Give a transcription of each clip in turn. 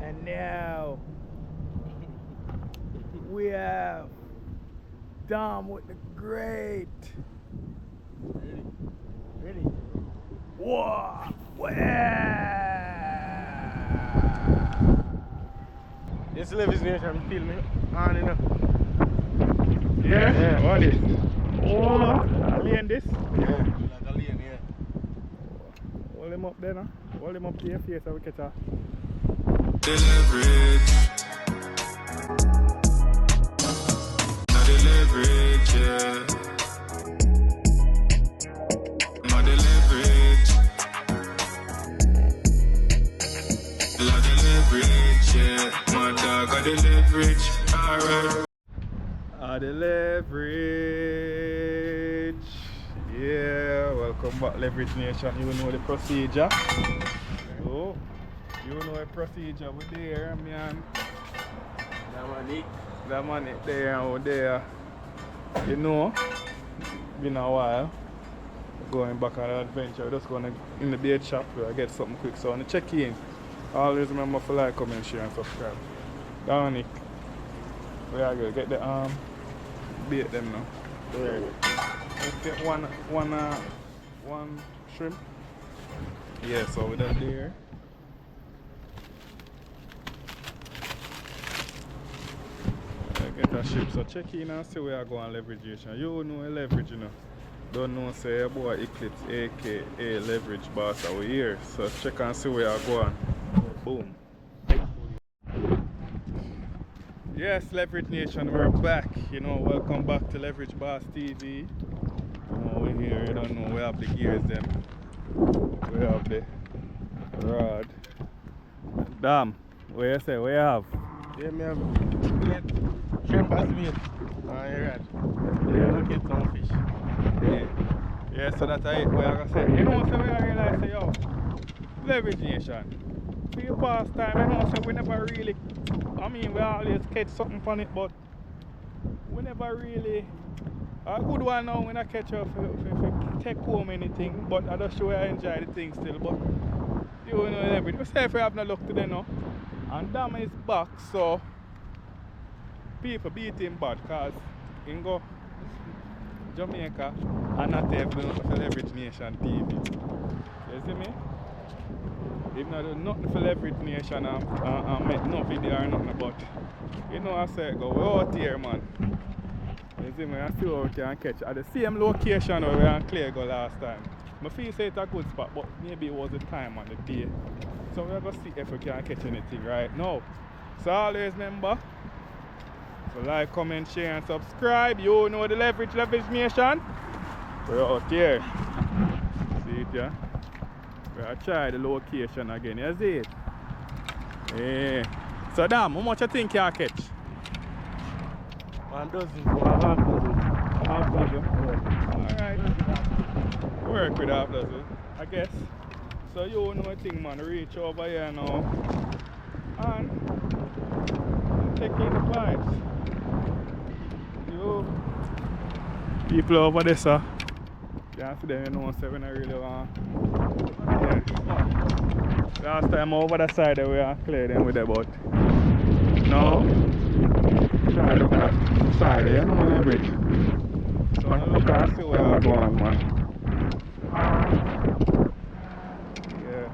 And now we have Dom with the great. Ready? Whoa! This Levis Nation film me on enough. Yeah? What is? Oh, alien this? Yeah, like a lane, yeah. Hold him up there now. Hold him up to your face so we catch her. The leverage. Not the leverage, yeah. Not the leverage. Not the leverage, yeah. My dog got the leverage, alright. The leverage. Yeah, welcome back, Leverage Nation. You know the procedure. So, you know the procedure. We're there, man. That man is there and we're there. You know, been a while. Going back on an adventure. We're just going in the bait shop where I get something quick. So, on the check in, always remember to like, comment, share, and subscribe. Dominic, we are going to get the bait them now. Yeah. Let's get one shrimp. Yeah, so we're done there. Get a shrimp. So check in and see where I go on leveragation. You know a leverage, you know. Don't know say your boy Eclips, aka leverage boss, are we here. So check and see where I go on. Boom. Yes, Leverage Nation, we're back. You know, welcome back to Leverage Boss TV. You know, we're here, you don't know, we have the gears then. We have the rod. Damn, what you say, what you have? Yeah, me have shrimp as meat. You're right. Yeah, look at some fish. Yeah, so that's it, what I gonna say. You know, so we realize, say, yo, Leverage Nation, for your past time, you know, so we never really, I mean, we always catch something from it, but we never really, a good one now when I catch up if take home anything, but I just show I enjoy the thing still, but you know everything. We say if we have no luck today now, and Dam is back, so people beat him bad, cause he can go Jamaica and not have nothing for Leverage Nation TV. You see me? If not do nothing for Leverage Nation and make no video or nothing, but you know I say go, we out here, man. You see me, I see what we can catch at the same location where we and Clay go last time. I feel say it's a good spot, but maybe it was the time on the day. So we're going to see if we can catch anything right now. So always remember, so like, comment, share and subscribe. You know the Leverage Nation. We're out here. See it, yeah? We'll try the location again, you see it? Yeah. So damn, how much you think you catch? 1 dozen. Half dozen? Alright. Work with half dozen, I guess. So you know the thing, man, reach over here now and take in the vibes. You people over there, sir. You can see them, you know, so we don't really want. Yeah. Last time over the side we are clear them with the boat. No? Try to look at the side, you know, the bridge. So look and see where we're going, man. Yeah.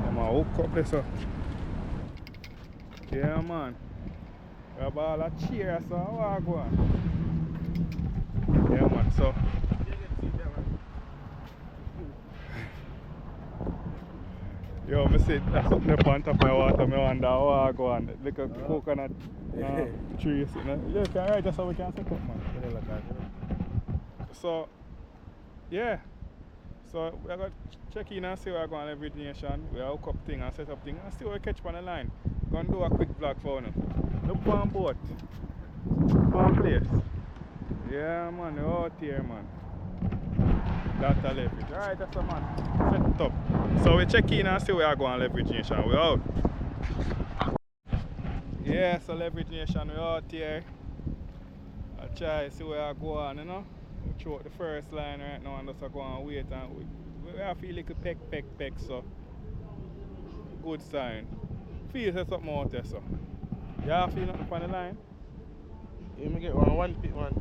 I'm gonna hook up this up. Yeah, man. We have all a cheer, so how I go on? Yeah, man, so. Yo, I sit that's something up on top of my water, I wonder how I go on. Like a coconut tree sitting there. Yeah, can right, that's how we can set up, man. So, yeah. So, we're going to check in and see where I go on Leverage Nation. We hook up thing and set up thing and see what we catch on the line. Gonna do a quick vlog for now. Look for a boat. One place. Yeah, man, we're out here, man. That's a leverage. Alright, that's a man. Set it up. So we check in and see where I go on Leverage Nation. We're out. Yeah, so Leverage Nation, we're out here. I try to see where I go on, you know. throughout the first line right now and just go and wait and we have feel like a peck so good sign. Feel say something out there so. You have feel nothing on the line? You may get one pick one.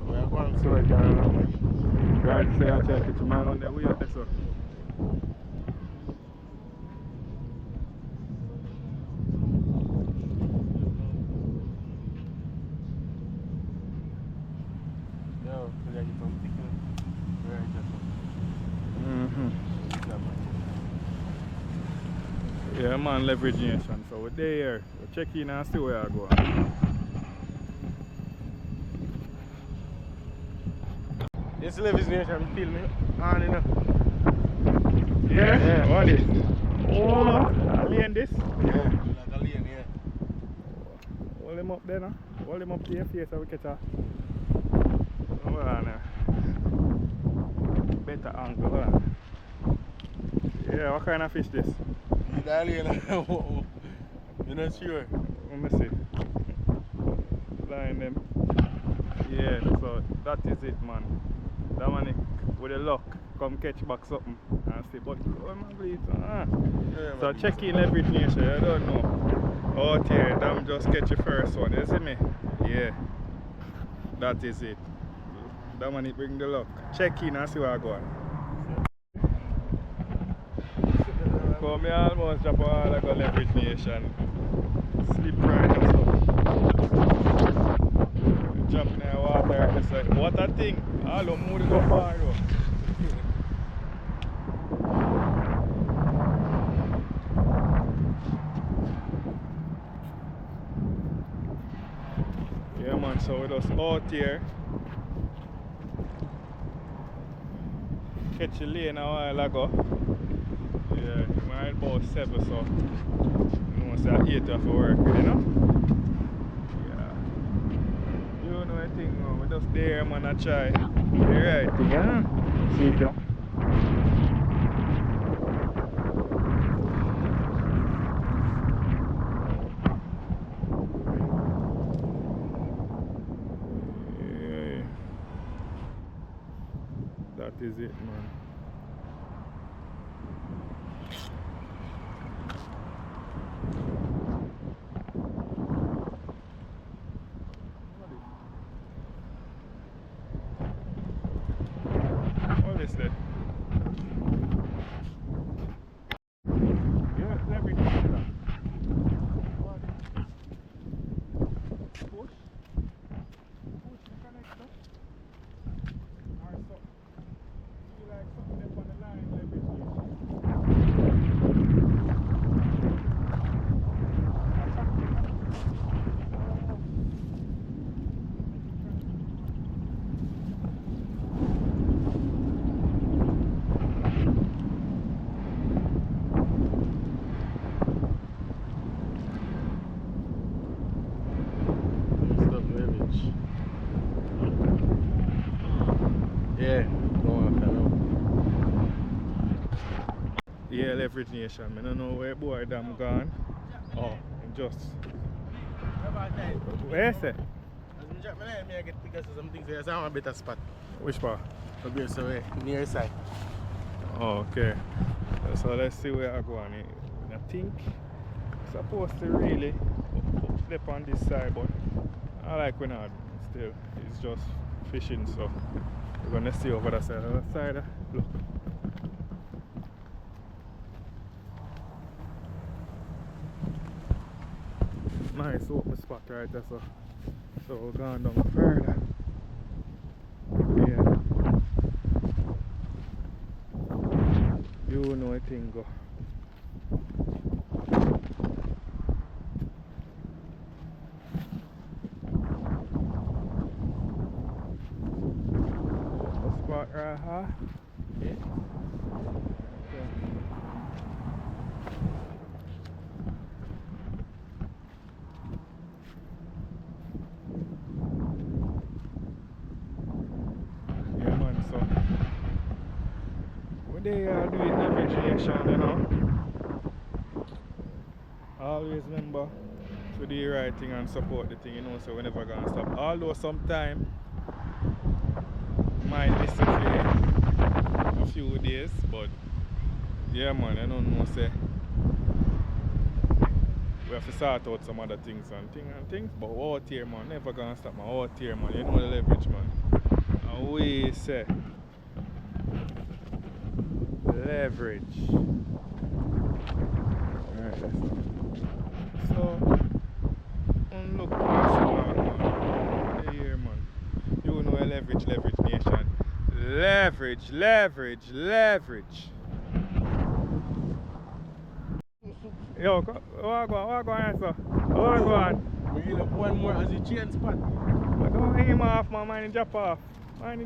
We are going so I can Right, say I check it to man on the way out there so. Yo, we get some picking. Right, Yeah man, leverage nation. So we're there. We're checking and see where I go. This leverage nation feel me on you know. Yeah? What is this? Oh, lane this? Yeah, like a lane, yeah. Hold him up there now. Hold him up to your face so we catch a hold on now. Better angle, hold on. Yeah, what kind of fish this? That lane, you're not sure. Let me see. Line them. Yeah, so that is it man. Dominic with the luck come catch back something and see but oh my bleed. Yeah, so check in leverage nation, I don't know. Out here, damn just catch your first one, you see me? Yeah. That is it. Dominic bring the luck. Check in and see what I go on. Come here almost drop all like a leverage nation. Slip right or something. Jump in the water, it's like, what a thing! All the mood go far though. Yeah man, so we just out here. Catch a lane a while ago. Yeah, we're about 7 so you know say 8 have to work with, you know? You know a thing now, we just there man, I try. You right? Yeah. See it now. Yeah. That is it man. What is that? Yeah, everything. Push. Push the connector. Or so. Feel like something up on the line, everything. Stop leverage. Yeah, go on, fellow. Yeah, leverage nation. I don't know where boy damn gone. Oh, just. Where is it? As I drop my line, I get because of some things there. So I want a better spot. Which part? Up here, so near side. Oh, okay. So let's see where I go on it. I think it's supposed to really step on this side, but I like when I still. It's just fishing, so we're gonna see over the side. Other side, look. Nice open spot right there, so we're going down further. Yeah. You know a thing go. Spot right here. Yeah. Yeah man, so when they are doing navigation, you know, always remember to do the right thing and support the thing, you know, so we're never gonna stop. Although sometimes days, but yeah man, I don't know say we have to sort out some other things and things, but out here man, never gonna stop man, out here man, you know the leverage man. And we say leverage. Alright, so look man. Here man. You know a leverage nation. Leverage. Yo, what go on answer? What go on? We need one more as a chain spot. Don't aim off man, mine drop off. As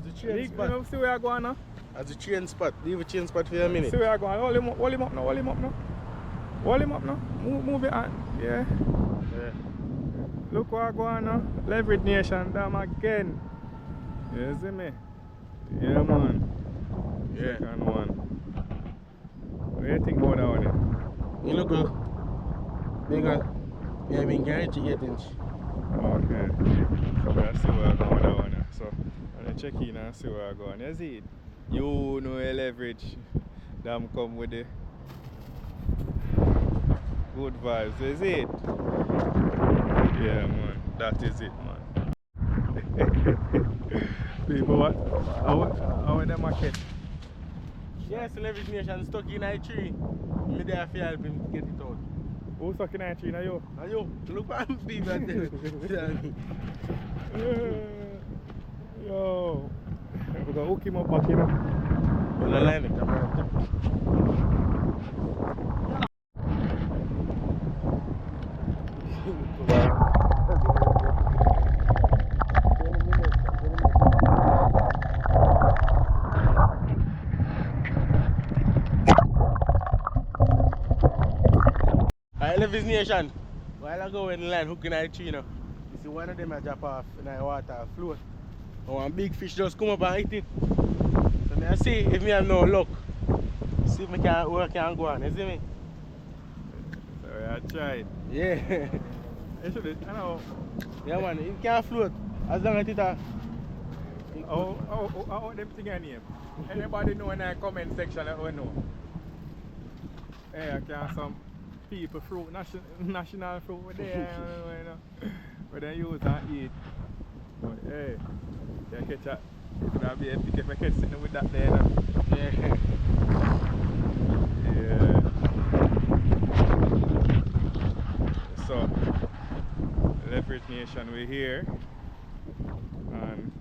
a chain spot. You see where I go on now? As a chain spot. Leave a chain spot for a minute. See where I go on. Hold him up now. Move it on. Yeah. Look what I go on now. Leverage nation, damn again. You see me? Yeah man. Yeah. Second one. What do you think about that one? You look good. Because you have been guaranteed 8 inch. Okay. So let's see where I go with that one. So I'm gonna check in and see where I go. And you see it? You know a leverage. Damn come with the good vibes. You see it? Yeah man. That is it man. People what? How are the market? Yes, leverage nation stuck in a tree. Me there to help him get it out. Who's stuck in a tree now you? Now you, look at him people and tell me. Yo. We gotta hook him up back, you know. Well, I line it, come on. I left his nation. While I go in the line hooking at a tree, you know. You see one of them I drop off in the water float. And one big fish just come up and hit it. So I see if me have no luck. See if me can work and go on, you see me? So I tried. Yeah. You should I know. Yeah man, it can float as long as it How them thing name? Anybody know in the comment section that we know? Hey, I can some people fruit, national fruit with there, you know, where they use and eat. But hey, you catch a, it would be epic if I catch something with that there, you know? Yeah. So, Leverage Nation, we're here. And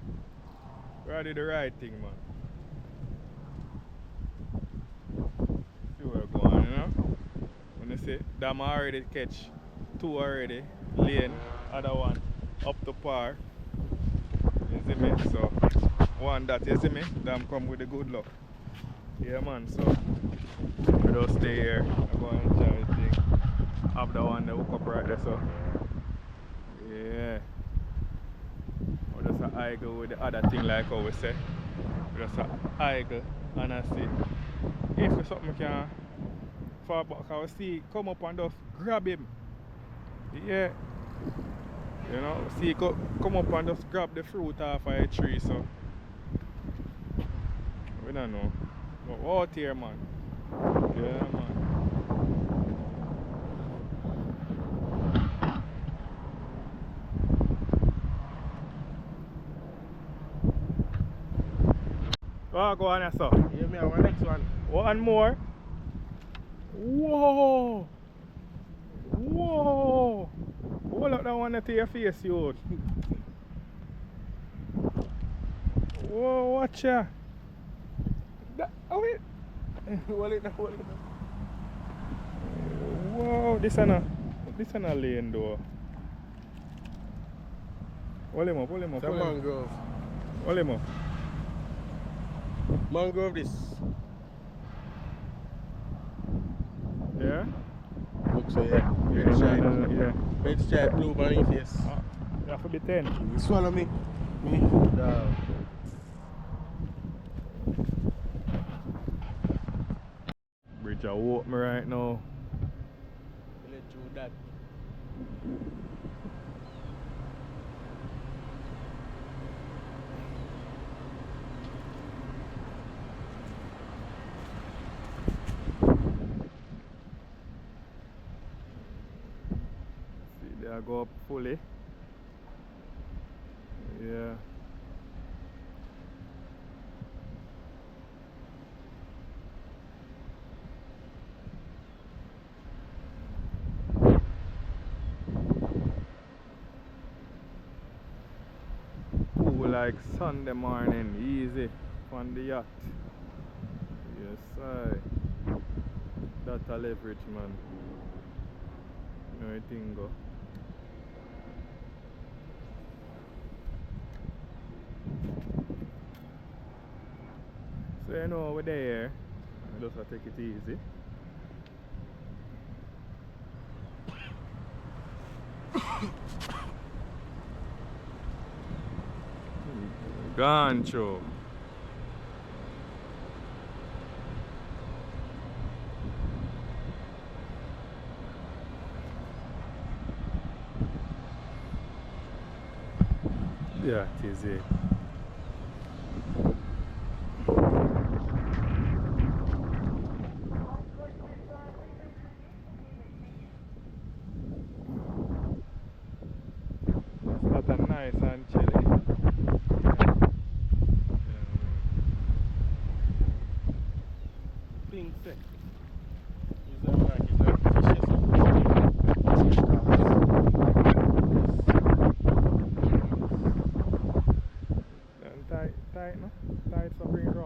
we already the right thing, man. See where we're going, you know? When you see, Dam already catch 2 already, lane, other one up to par. You see me? So, one that, you see me? Dam come with the good luck. Yeah, man, so we just stay here. I'm going to enjoy the thing. Have the one that hook up right there, so. Yeah. Or just an idle with the other thing, like how we say. Just an idle, and I see if something can fall back, I will see come up and just grab him. Yeah. You know, see come up and just grab the fruit off of a tree, so. We don't know. But out here, man. Yeah, man. Oh, go on, sir. Yeah, me have one next one. One more. Whoa! Whoa! Hold up that one to your face, you. Whoa, watch ya. Oh, wait. Hold it now. Whoa, this is a lane though. Hold him up. It's a mangrove. Hold him up. Mangrove this. Yeah? Looks so yeah. Red stripe. Yeah. Red stripe, blue bunny face. You have to be 10. You swallow me. Me. Bridge a walk me right now. Let you that. Yeah, go up fully. Yeah. Cool like Sunday morning, easy on the yacht. Yes, that's a leverage, man. You know, everything go. So you know over there, I just take it easy. Gone through. Yeah, it is it. It's not a nice and chilly. Pink set. Is that like it's like fishes? And tight, no? Tight, so bring it on.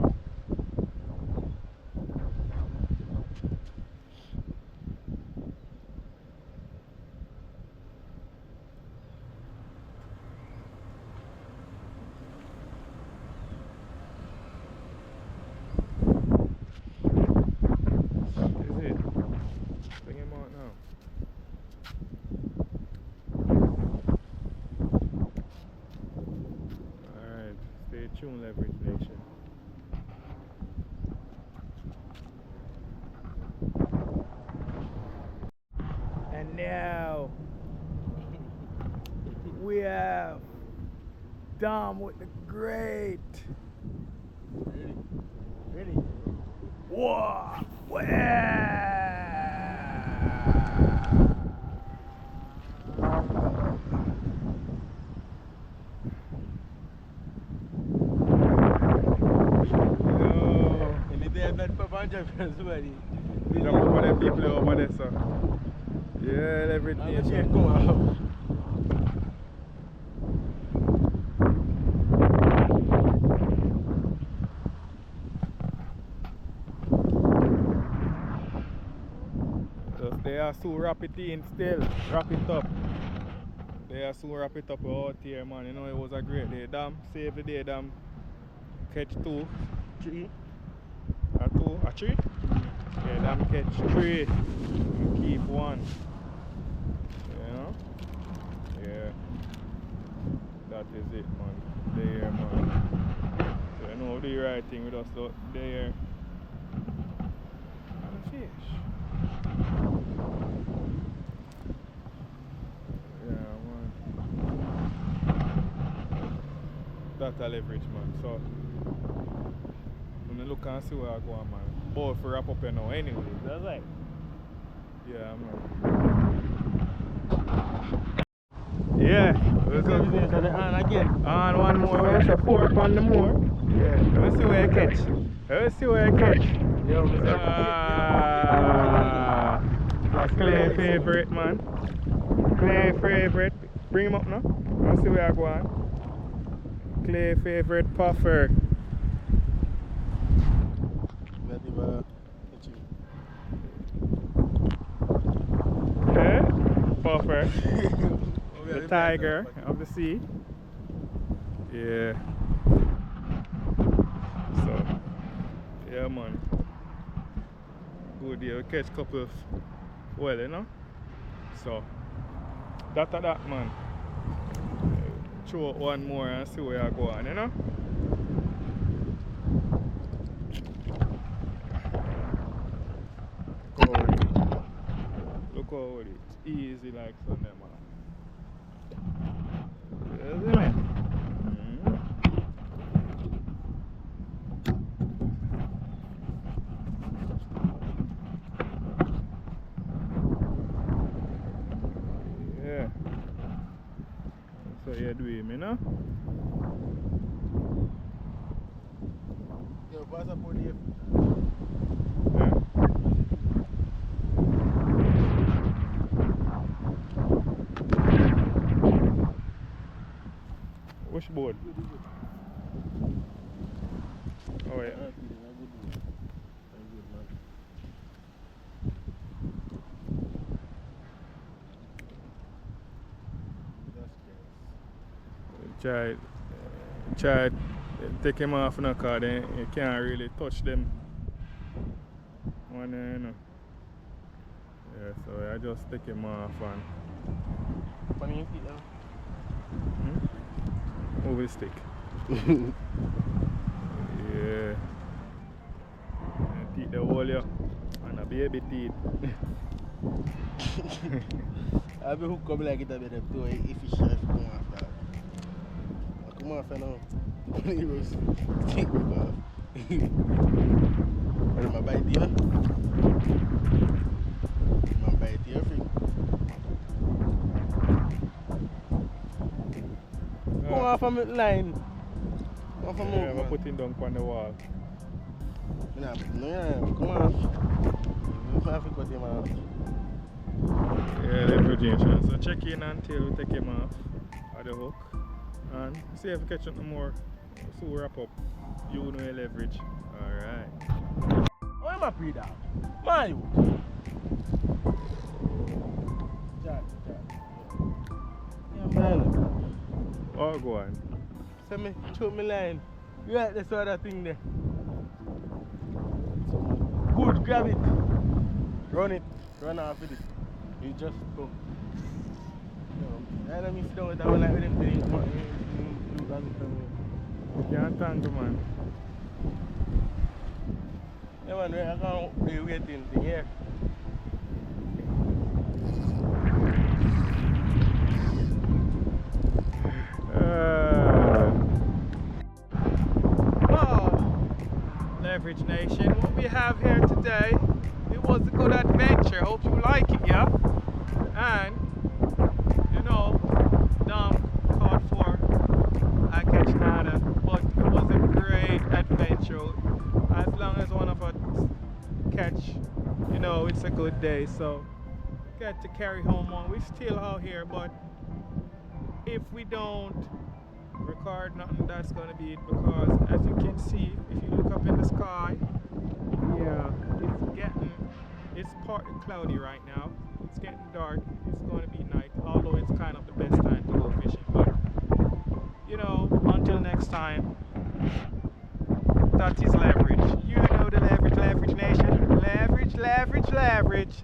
Is it? Bring him out now. Alright, stay tuned, Leverage Nation. And now we have Dom with the great. Ready? Ready? Whoa! Somebody. Jump over the people over there, sir. Yeah, Leverage Nation. Go out. Just they are so wrap it in still. Wrap it up. They are so wrap it up out here, man. You know, it was a great day. Damn, save the day, damn. Catch 2. 3. A 2, a 3? Yeah, damn catch 3. And keep 1. You know? Yeah. That is it, man. There, man. So you know, do the right thing with us out there. And fish. Yeah, man. That's a leverage, man. So, when you look and see where I go, man. Both for wrap up here now, anyway. That's right. Yeah, man. Yeah. Let's go. On again. On one more. Let's say 4 on the more. Yeah. Let's see where I catch. Let's see where I catch. Yo, That's Clay favorite, man. Clay favorite. Bring him up now. Let's see where I go on. Clay favorite puffer. Okay. Puffer. The tiger of the sea. Yeah. So, yeah, man. Good deal. Catch a couple of, well, you know. So, that, man. Throw out one more and see where I go on, you know. Look how it is. Easy like Sunday, man. Isn't it? Yeah. you know? Yo, pass up on Dave. Yeah. Which board? Oh yeah. Try take him off in the car, then you can't really touch them. One you know. Yeah, so I just take him off and Funny you see them. move the stick. Yeah. And teeth the whole you and a baby teeth. I'll be hooked up like it a bit of too if you chef come off that. Come off now. He was stick me off. What am I bite you? Am I bite you free? Come off from the line. Come off from the Yeah, I'm putting down on the wall. No, come off. You have to cut him off. Yeah, leveragation. So check in until we take him off at the hook and see if we catch up no more. So we wrap up. You know your leverage. Alright. Why am I pre-down? Mario. Jack. Yeah, man. Oh, go on. Send me, choke me line. You like this other thing there. Good, grab it. Run it. Run off with it. You just go. Let me sit down with that one like with him doing You can't tangle, man. yeah, man, I can't be waiting to here. Leverage Nation, what we have here today, it was a good adventure. Hope you like it, yeah? And, you know, Dom called for I catch nada, but it was a great adventure. As long as one of us catch, you know, it's a good day. So, got to carry home on. We're still out here, but if we don't record nothing, that's going to be it, because as you can see, if you look up in the sky, yeah, it's partly cloudy right now. It's getting dark. It's going to be night, although it's kind of the best time to go fishing. But you know, until next time, that is leverage. You know the leverage nation. Leverage.